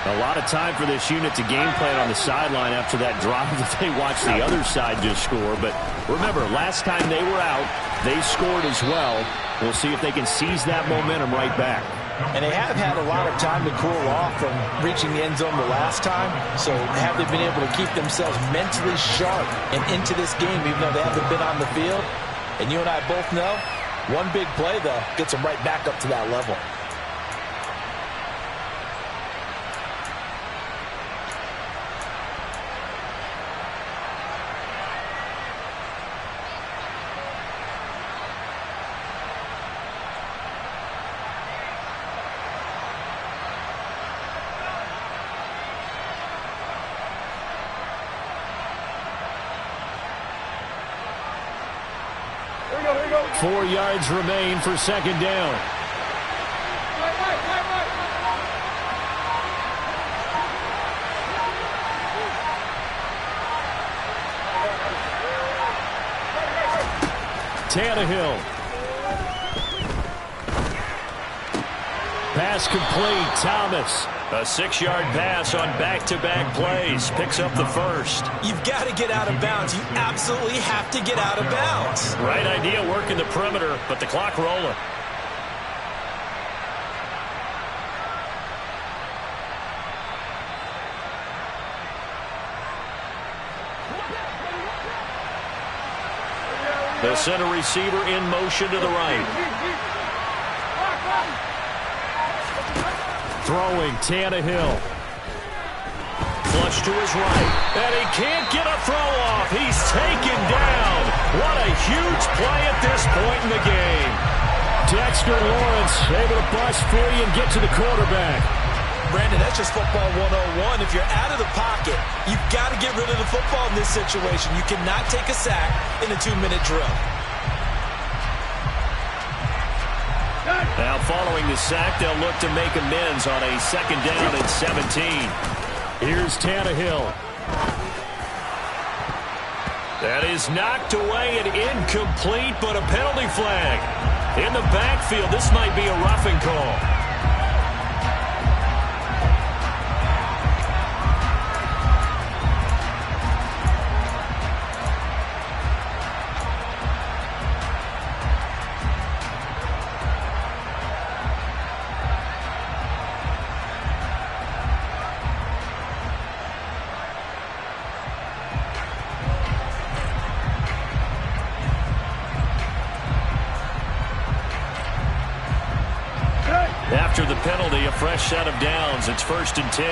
A lot of time for this unit to game plan on the sideline after that drive that they watched the other side just score. But remember, last time they were out, they scored as well. We'll see if they can seize that momentum right back. And they have had a lot of time to cool off from reaching the end zone the last time. So have they been able to keep themselves mentally sharp and into this game even though they haven't been on the field? And you and I both know, one big play, though, gets them right back up to that level. Here we go. 4 yards remain for second down. Tannehill. Pass complete. Thomas. A 6-yard pass on back-to-back plays. Picks up the first. You've got to get out of bounds. You absolutely have to get out of bounds. Right idea working the perimeter, but the clock rolling. The center receiver in motion to the right. Throwing Tannehill. Flush to his right. And he can't get a throw off. He's taken down. What a huge play at this point in the game. Dexter Lawrence able to bust free and get to the quarterback. Brandon, that's just football 101. If you're out of the pocket, you've got to get rid of the football in this situation. You cannot take a sack in a 2-minute drill. Now following the sack, they'll look to make amends on a second down and 17. Here's Tannehill. That is knocked away and incomplete, but a penalty flag. In the backfield, this might be a roughing call. After the penalty, a fresh set of downs. It's 1st and 10.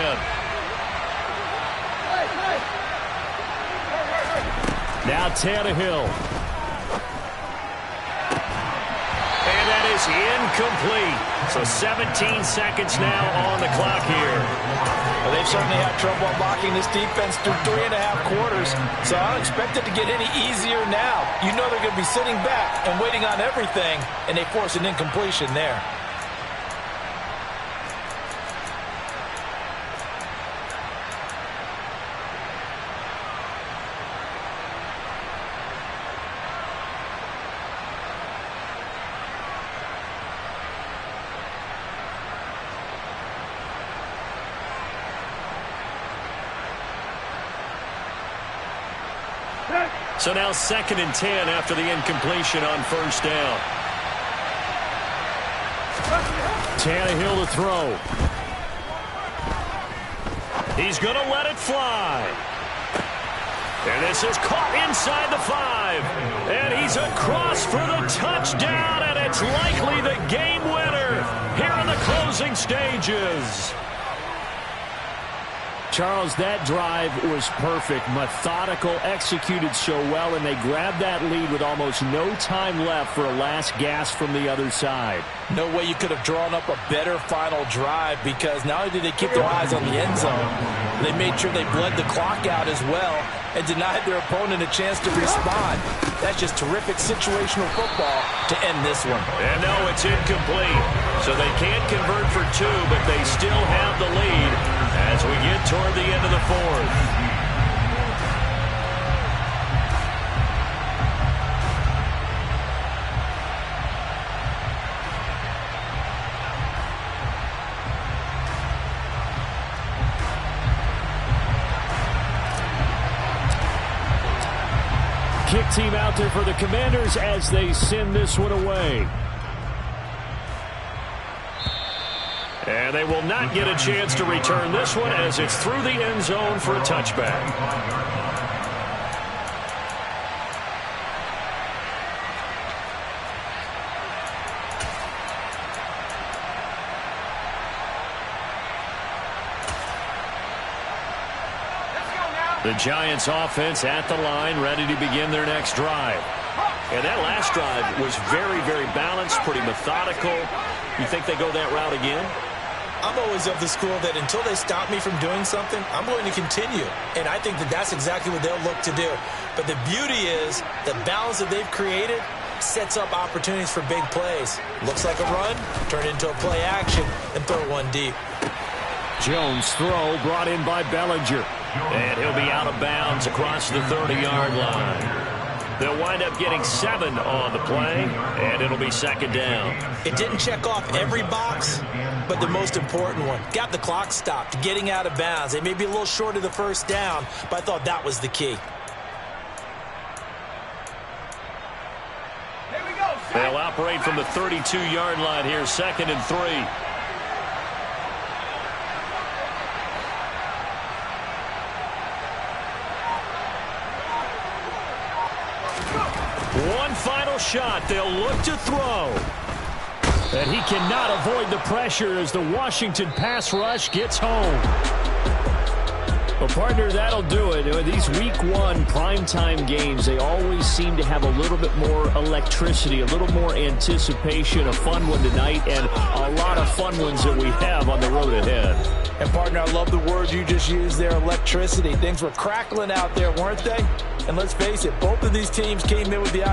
Now Tannehill. And that is incomplete. So 17 seconds now on the clock here. Well, they've certainly had trouble unlocking this defense through 3.5 quarters, so I don't expect it to get any easier now. You know they're going to be sitting back and waiting on everything, and they force an incompletion there. So now 2nd and 10 after the incompletion on first down. Tannehill to throw. He's going to let it fly. And this is caught inside the 5. And he's across for the touchdown, and it's likely the game winner here in the closing stages. Charles, that drive was perfect, methodical, executed so well, and they grabbed that lead with almost no time left for a last gasp from the other side. No way you could have drawn up a better final drive, because not only did they keep their eyes on the end zone, they made sure they bled the clock out as well and denied their opponent a chance to respond. That's just terrific situational football to end this one. And no, it's incomplete. So they can't convert for 2, but they still have the lead as we get toward the end of the 4th. Kick team out there for the Commanders as they send this one away. And they will not get a chance to return this one as it's through the end zone for a touchback. The Giants offense at the line, ready to begin their next drive. And that last drive was very, very balanced, pretty methodical. You think they go that route again? I'm always of the school that until they stop me from doing something, I'm going to continue. And I think that that's exactly what they'll look to do. But the beauty is the balance that they've created sets up opportunities for big plays. Looks like a run, turn into a play action, and throw one deep. Jones' throw brought in by Bellinger. And he'll be out of bounds across the 30-yard line. They'll wind up getting 7 on the play, and it'll be 2nd down. It didn't check off every box, but the most important one. Got the clock stopped, getting out of bounds. They may be a little short of the first down, but I thought that was the key. They'll operate from the 32-yard line here, 2nd and 3. One final shot. They'll look to throw. And he cannot avoid the pressure as the Washington pass rush gets home. Well, partner, that'll do it. These Week 1 primetime games, they always seem to have a little bit more electricity, a little more anticipation, a fun one tonight, and a lot of fun ones that we have on the road ahead. And, partner, I love the word you just used there, electricity. Things were crackling out there, weren't they? And let's face it, both of these teams came in with the idea